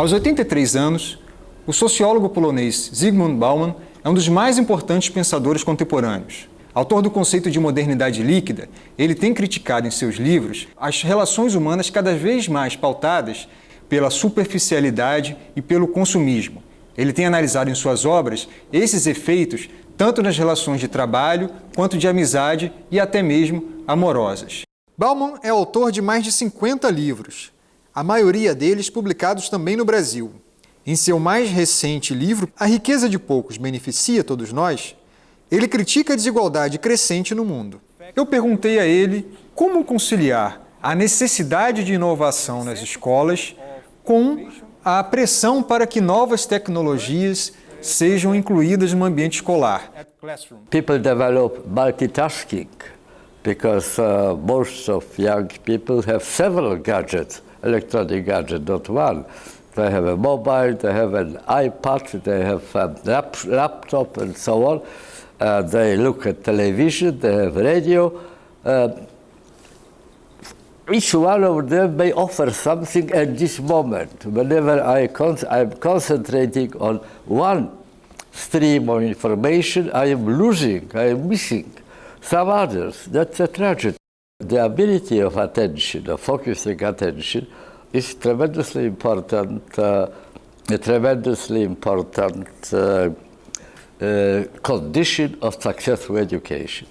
Aos 83 anos, o sociólogo polonês Zygmunt Bauman é um dos mais importantes pensadores contemporâneos. Autor do conceito de modernidade líquida, ele tem criticado em seus livros as relações humanas cada vez mais pautadas pela superficialidade e pelo consumismo. Ele tem analisado em suas obras esses efeitos tanto nas relações de trabalho quanto de amizade e até mesmo amorosas. Bauman é autor de mais de 50 livros, a maioria deles publicados também no Brasil. Em seu mais recente livro, A Riqueza de Poucos Beneficia Todos Nós, ele critica a desigualdade crescente no mundo. Eu perguntei a ele como conciliar a necessidade de inovação nas escolas com a pressão para que novas tecnologias sejam incluídas no ambiente escolar. People develop multitasking because most of young people have several gadgets, electronic gadgets, not one. They have a mobile, they have an iPad, they have a laptop and so on. They look at television, they have radio. Each one of them may offer something at this moment. Whenever I'm concentrating on one stream of information, I am losing, I am missing some others. That's a tragedy. The ability of attention, of focusing attention, is tremendously important, condition of successful education.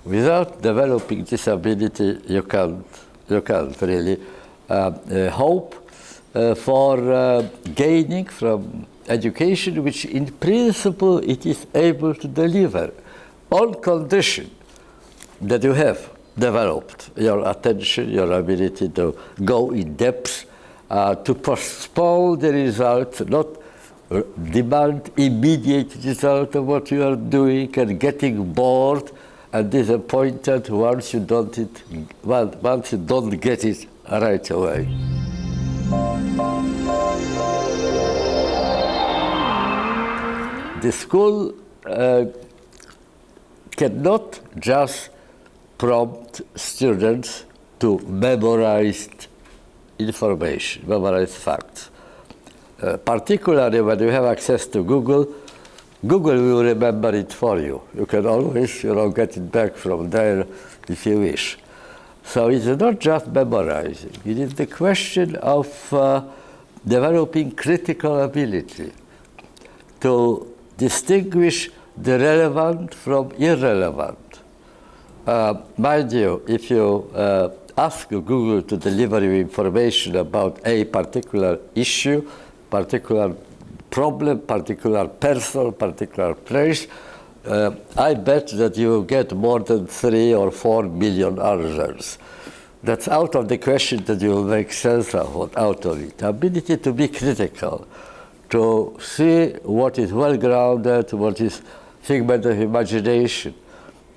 Without developing this ability, you can't really hope for gaining from education, which in principle it is able to deliver, on condition that you have developed your attention, your ability to go in depth, to postpone the results, not demand immediate result of what you are doing, and getting bored and disappointed once you don't get it right away. The school cannot just prompt students to memorize information, memorize facts. Particularly when you have access to Google, Google will remember it for you. You can always, get it back from there if you wish. So it's not just memorizing. It is the question of developing critical ability to distinguish the relevant from irrelevant. Mind you, if you ask Google to deliver you information about a particular issue, particular problem, particular person, particular place, I bet that you will get more than 3 or 4 million answers. That's out of the question that you will make sense out of it. Ability to be critical, to see what is well-grounded, what is figment of imagination,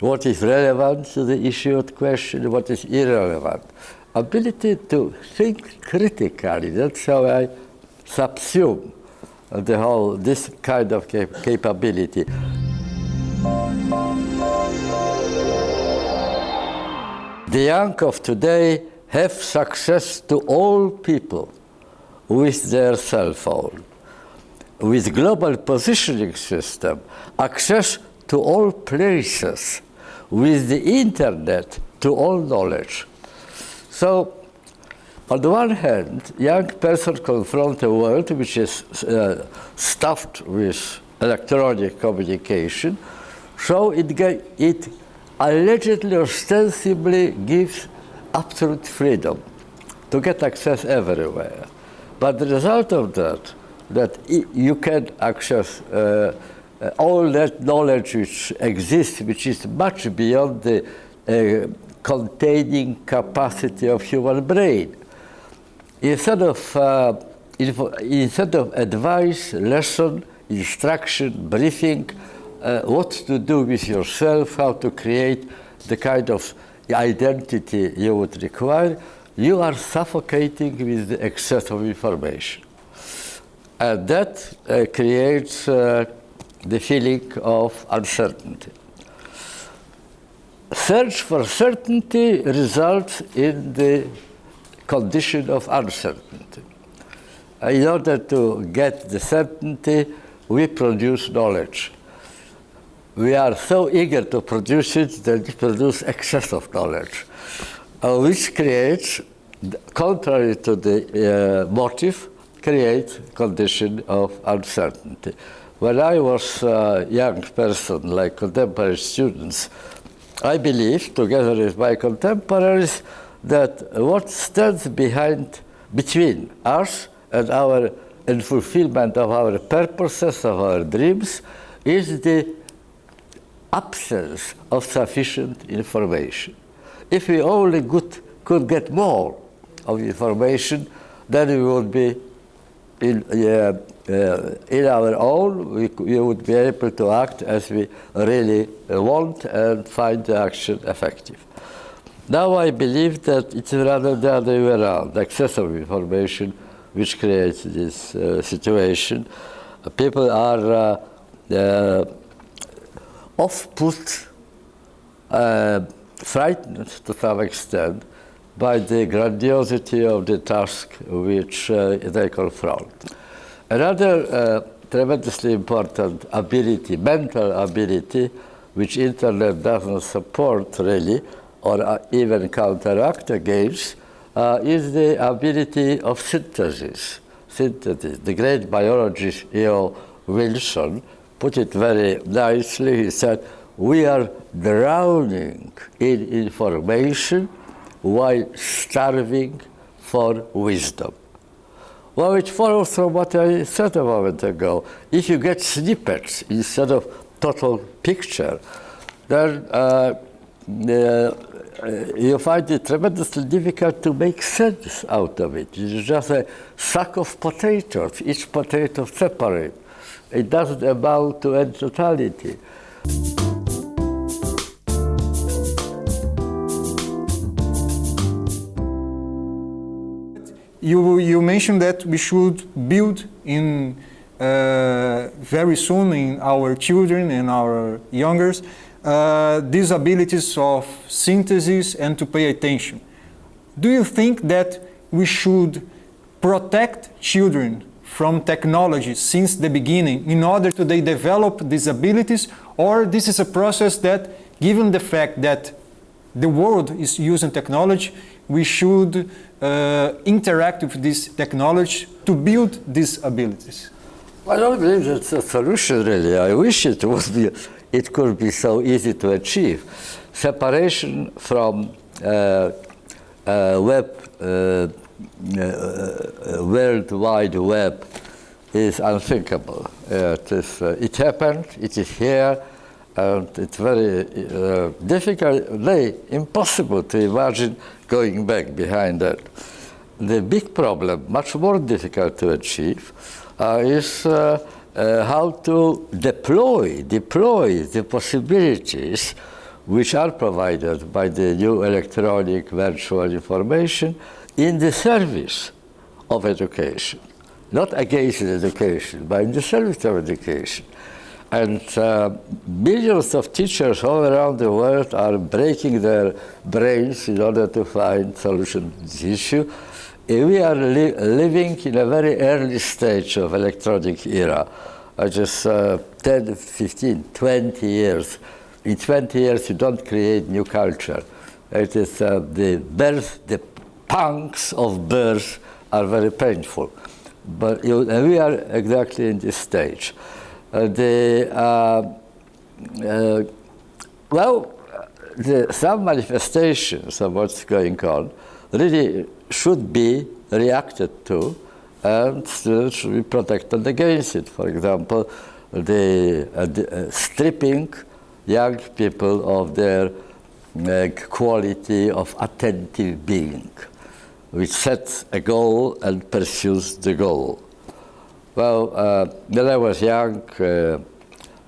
what is relevant to the issue of question, what is irrelevant. Ability to think critically, that's how I subsume this kind of capability. The young of today have success to all people with their cell phone, with global positioning system, access to all places, with the internet to all knowledge. So, on the one hand, young person confront a world which is stuffed with electronic communication, so it allegedly, ostensibly gives absolute freedom to get access everywhere. But the result of that you can access all that knowledge which exists, which is much beyond the containing capacity of human brain. Instead of advice, lesson, instruction, briefing, what to do with yourself, how to create the kind of identity you would require, you are suffocating with the excess of information. And that creates the feeling of uncertainty. Search for certainty results in the condition of uncertainty. in order to get the certainty, we produce knowledge. We are so eager to produce it that we produce excess of knowledge, which creates, contrary to the motive, creates condition of uncertainty. When I was a young person, like contemporary students, I believed, together with my contemporaries, that what stands between us and fulfillment of our purposes, of our dreams, is the absence of sufficient information. If we only could get more of information, then we would be in our own, we would be able to act as we really want and find the action effective. Now I believe that it's rather the other way around, excess of information which creates this situation. People are off-put, frightened to some extent by the grandiosity of the task which they confront. Another tremendously important ability, mental ability, which Internet doesn't support really, or even counteract against, is the ability of synthesis. The great biologist E.O. Wilson put it very nicely. He said, we are drowning in information while starving for wisdom. Well, it follows from what I said a moment ago. If you get snippets instead of total picture, then you find it tremendously difficult to make sense out of it. It's just a sack of potatoes, each potato separate. It doesn't amount to any totality. You mentioned that we should build in very soon in our children and our youngers these abilities of synthesis and to pay attention. Do you think that we should protect children from technology since the beginning in order to they develop these abilities, or this is a process that, given the fact that the world is using technology, we should interact with this technology to build these abilities? I don't believe that's a solution, really. I wish it could be so easy to achieve. Separation from World Wide Web is unthinkable. It happened, it is here, and it's very difficult, impossible to imagine going back behind that. The big problem, much more difficult to achieve, is how to deploy the possibilities which are provided by the new electronic virtual information in the service of education. Not against education, but in the service of education. And millions of teachers all around the world are breaking their brains in order to find solution to this issue. We are living in a very early stage of electronic era. Just 10, 15, 20 years. In 20 years, you don't create new culture. It is the punks of birth are very painful. But we are exactly in this stage. Some manifestations of what's going on really should be reacted to, and students should be protected against it. For example, the stripping young people of their quality of attentive being, which sets a goal and pursues the goal. Well, when I was young,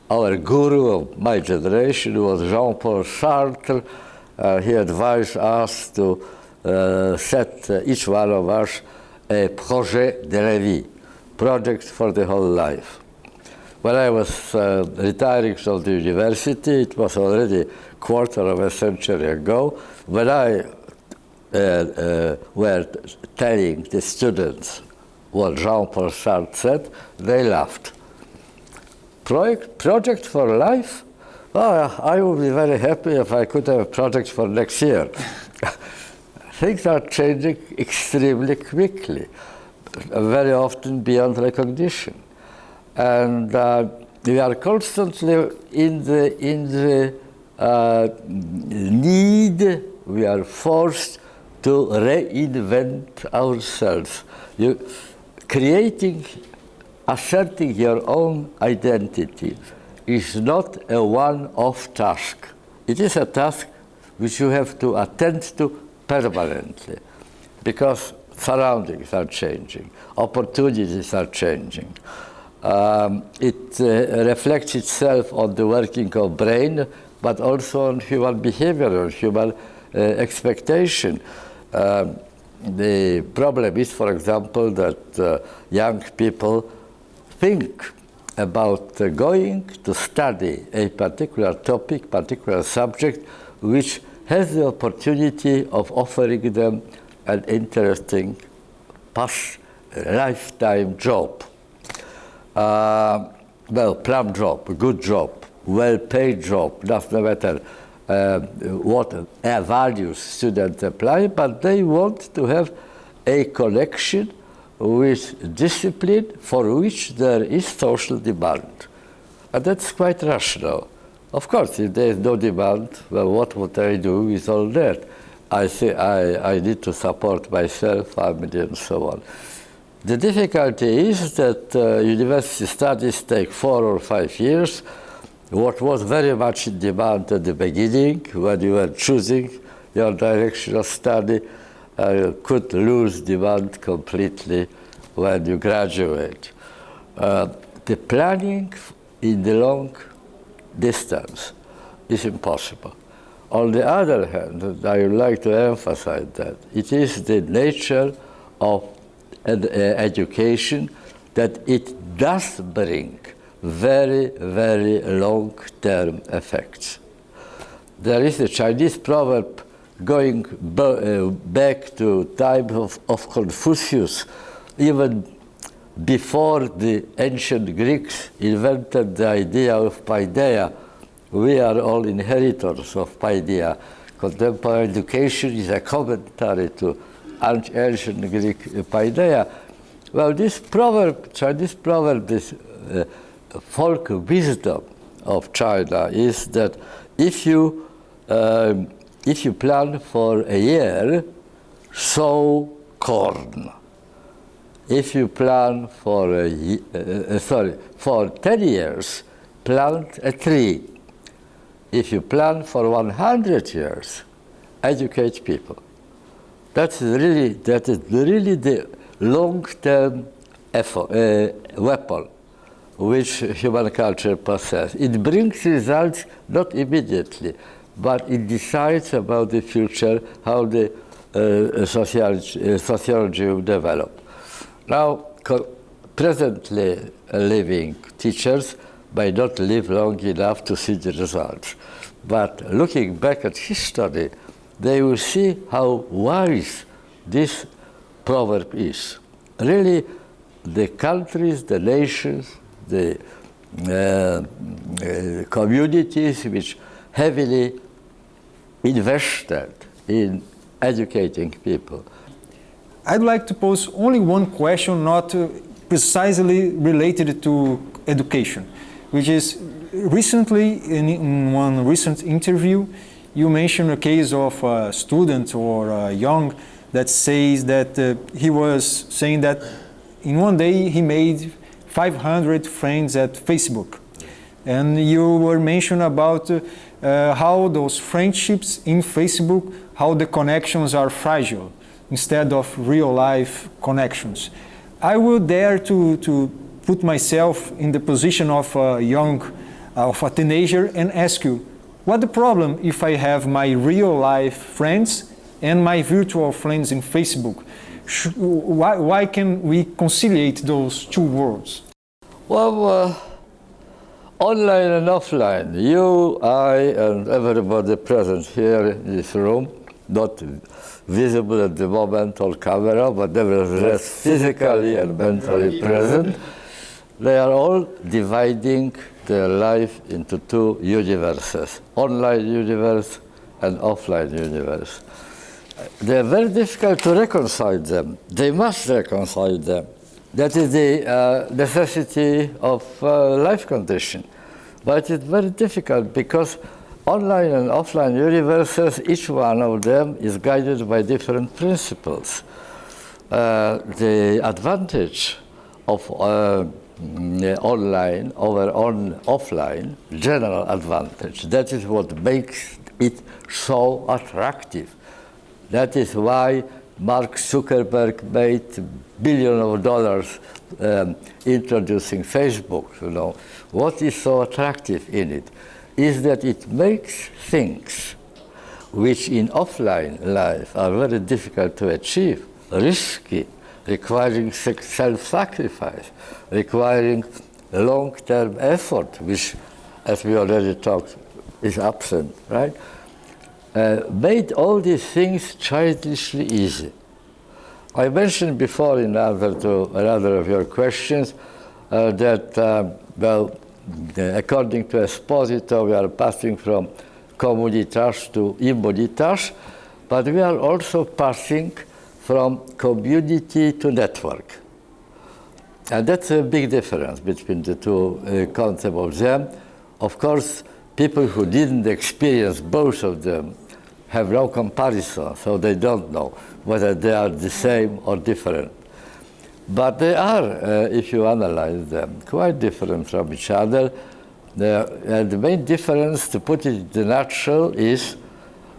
our guru of my generation was Jean-Paul Sartre. He advised us to set each one of us a projet de la vie, project for the whole life. When I was retiring from the university, it was already a quarter of a century ago, when I were telling the students what Jean-Paul Sartre said, they laughed. Project for life? Oh, I would be very happy if I could have a project for next year. Things are changing extremely quickly, very often beyond recognition. And we are constantly in the need, we are forced to reinvent ourselves. Asserting your own identity is not a one-off task. It is a task which you have to attend to permanently, because surroundings are changing, opportunities are changing. It reflects itself on the working of brain, but also on human behavior, on human expectation. The problem is, for example, that young people think about going to study a particular topic, particular subject, which has the opportunity of offering them an interesting past lifetime job. Plum job, a good job, well-paid job, doesn't matter what values students apply, but they want to have a connection with discipline for which there is social demand. And that's quite rational. Of course, if there is no demand, well, what would I do with all that? I say I need to support myself, family, and so on. The difficulty is that university studies take 4 or 5 years. What was very much in demand at the beginning, when you were choosing your direction of study, could lose demand completely when you graduate. The planning in the long distance is impossible. On the other hand, I would like to emphasize that it is the nature of education that it does bring very, very long-term effects. There is a Chinese proverb going back to time of Confucius, even before the ancient Greeks invented the idea of paideia. We are all inheritors of paideia. Contemporary education is a commentary to ancient Greek paideia. Well, this proverb, Chinese proverb, this folk wisdom of China is that if you plan for a year, sow corn. If you plan for for 10 years, plant a tree. If you plan for 100 years, educate people. That is really the long-term weapon which human culture possesses. It brings results not immediately, but it decides about the future, how the sociology will develop. Now, presently living teachers may not live long enough to see the results, but looking back at history, they will see how wise this proverb is. Really, the countries, the nations, the communities which heavily invested in educating people. I'd like to pose only one question, not precisely related to education, which is recently, in one recent interview, you mentioned a case of a student or a young that says that he was saying that in one day he made 500 friends at Facebook. And you were mentioning about how those friendships in Facebook, how the connections are fragile instead of real life connections. I would dare to put myself in the position of a teenager and ask you, what's the problem if I have my real life friends and my virtual friends in Facebook? Why can we conciliate those two worlds? Well, online and offline, you, I, and everybody present here in this room not visible at the moment on camera, but nevertheless physically and mentally present, they are all dividing their life into two universes, online universe and offline universe. They are very difficult to reconcile them. They must reconcile them. That is the necessity of life condition. But it's very difficult because online and offline universes, each one of them is guided by different principles. The advantage of online over offline, general advantage, that is what makes it so attractive. That is why Mark Zuckerberg made billions of dollars introducing Facebook. You know, what is so attractive in it is that it makes things which in offline life are very difficult to achieve, risky, requiring self-sacrifice, requiring long-term effort, which, as we already talked, is absent, right? Made all these things childishly easy. I mentioned before in answer to another of your questions that, according to Esposito, we are passing from communitas to immunitas, but we are also passing from community to network. And that's a big difference between the two concepts of them. Of course, people who didn't experience both of them have no comparison, so they don't know whether they are the same or different. But they are, if you analyze them, quite different from each other. And the main difference, to put it in the nutshell, is,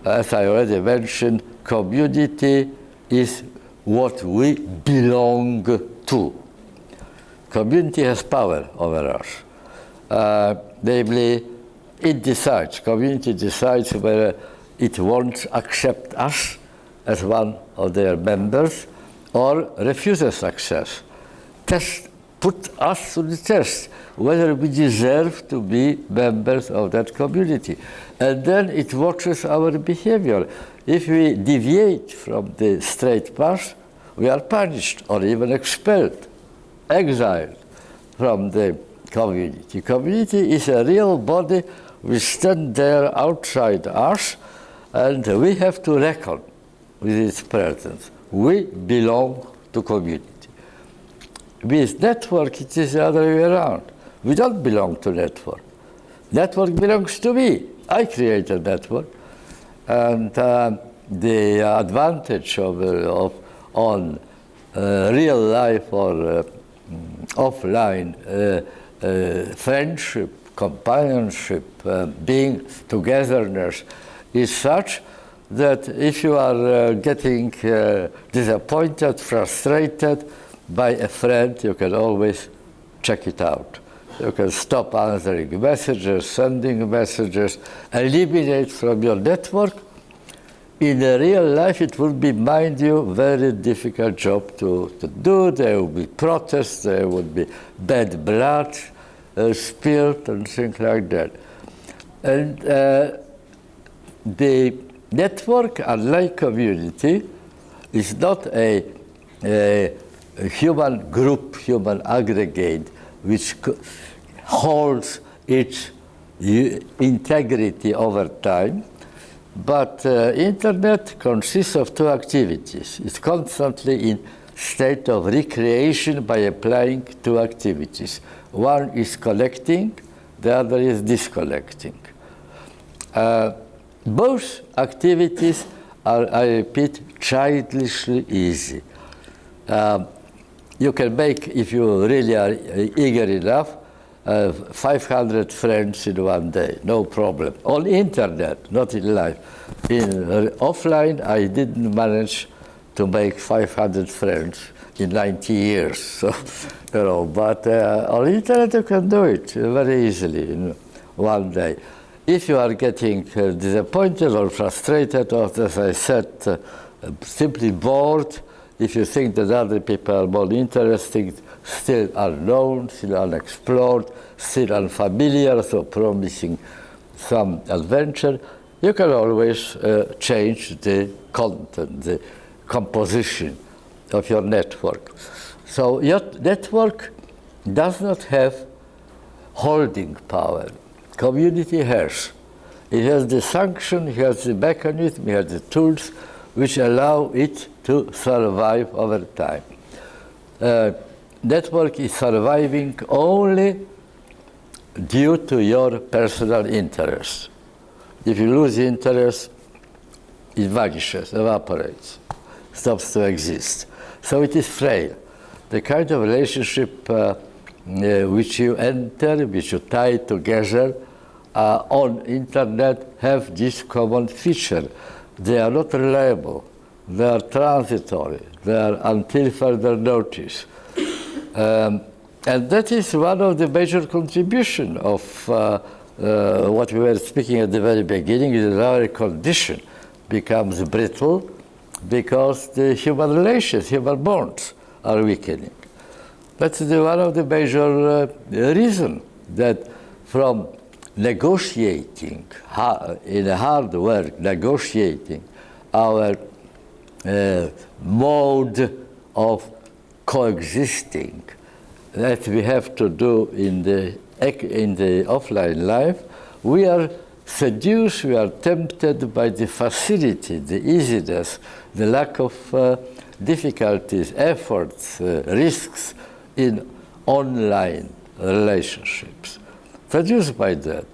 as I already mentioned, community is what we belong to. Community has power over us. Namely, it decides, community decides whether it won't accept us as one of their members or refuses access. Put us to the test, whether we deserve to be members of that community. And then it watches our behavior. If we deviate from the straight path, we are punished or even expelled, exiled from the community. Community is a real body which stands there outside us, and we have to reckon with its presence. We belong to community. With network, it is the other way around. We don't belong to network. Network belongs to me. I created network. And the advantage of on real life or offline friendship, companionship, being togetherness is such that if you are getting disappointed, frustrated by a friend, you can always check it out. You can stop answering messages, sending messages, eliminate from your network. In the real life, it will be, mind you, very difficult job to do. There will be protests, there will be bad blood spilled and things like that. And the network, unlike community, is not a human group, human aggregate, which holds its integrity over time. But internet consists of two activities. It's constantly in state of recreation by applying two activities. One is collecting, the other is disconnecting. Both activities are, I repeat, childishly easy. You can make, if you really are eager enough, 500 friends in one day, no problem. On internet, not in life. In offline, I didn't manage to make 500 friends in 90 years. So, you know, but on internet you can do it very easily in one day. If you are getting disappointed or frustrated, or as I said, simply bored, if you think that other people are more interesting, still unknown, still unexplored, still unfamiliar, so promising some adventure, you can always change the content, the composition of your network. So your network does not have holding power. Community has. It has the sanction, it has the mechanism, it has the tools which allow it to survive over time. Network is surviving only due to your personal interest. If you lose interest, it vanishes, evaporates, stops to exist. So it is frail. The kind of relationship which you enter, which you tie together on internet have this common feature. They are not reliable. They are transitory. They are until further notice. And that is one of the major contributions of what we were speaking at the very beginning, is that our condition becomes brittle because the human relations, human bonds are weakening. That's one of the major reasons that from negotiating, in hard work, negotiating our mode of coexisting that we have to do in the offline life, we are seduced, we are tempted by the facility, the easiness, the lack of difficulties, efforts, risks in online relationships. Seduced by that.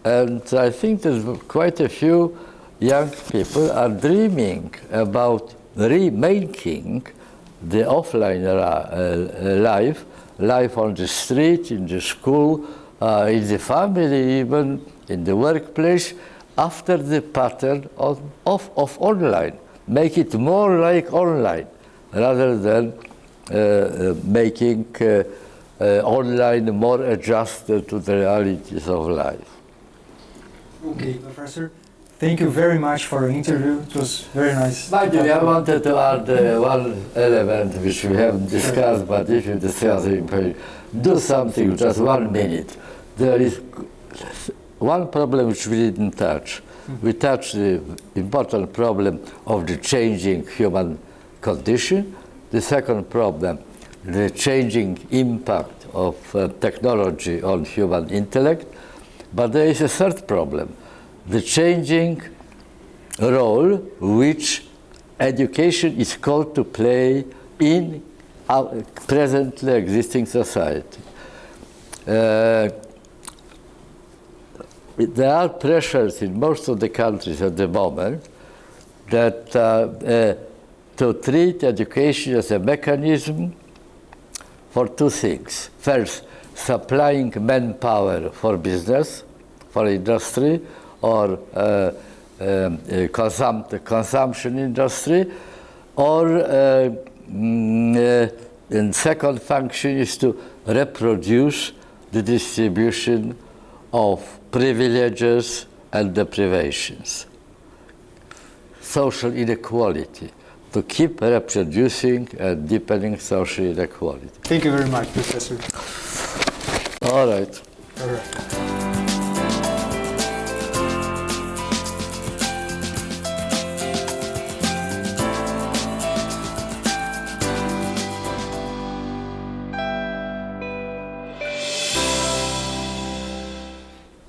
And I think that quite a few young people are dreaming about remaking the offline life on the street, in the school, in the family, even in the workplace, after the pattern of online. Make it more like online, rather than making online more adjusted to the realities of life. Okay, Professor. Thank you very much for your interview. It was very nice. By the way, I wanted to add one element which we haven't discussed, but if you discuss it, do something, just 1 minute. There is one problem which we didn't touch. We touched the important problem of the changing human condition. The second problem, the changing impact of technology on human intellect. But there is a third problem, the changing role which education is called to play in our presently existing society. There are pressures in most of the countries at the moment that to treat education as a mechanism for two things. First, supplying manpower for business, for industry, or consumption industry, or the second function is to reproduce the distribution of privileges and deprivations, social inequality, to keep reproducing and deepening social inequality. Thank you very much, Professor. All right. All right.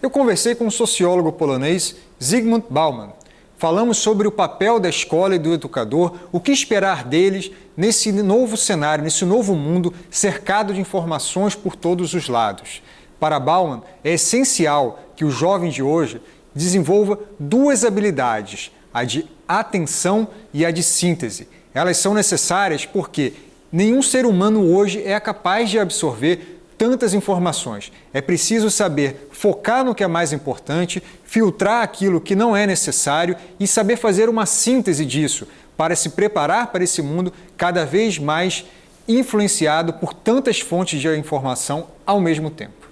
Eu conversei com o sociólogo polonês Zygmunt Bauman. Falamos sobre o papel da escola e do educador, o que esperar deles nesse novo cenário, nesse novo mundo cercado de informações por todos os lados. Para Bauman, é essencial que o jovem de hoje desenvolva duas habilidades, a de atenção e a de síntese. Elas são necessárias porque nenhum ser humano hoje é capaz de absorver tantas informações. É preciso saber focar no que é mais importante, filtrar aquilo que não é necessário e saber fazer uma síntese disso para se preparar para esse mundo cada vez mais influenciado por tantas fontes de informação ao mesmo tempo.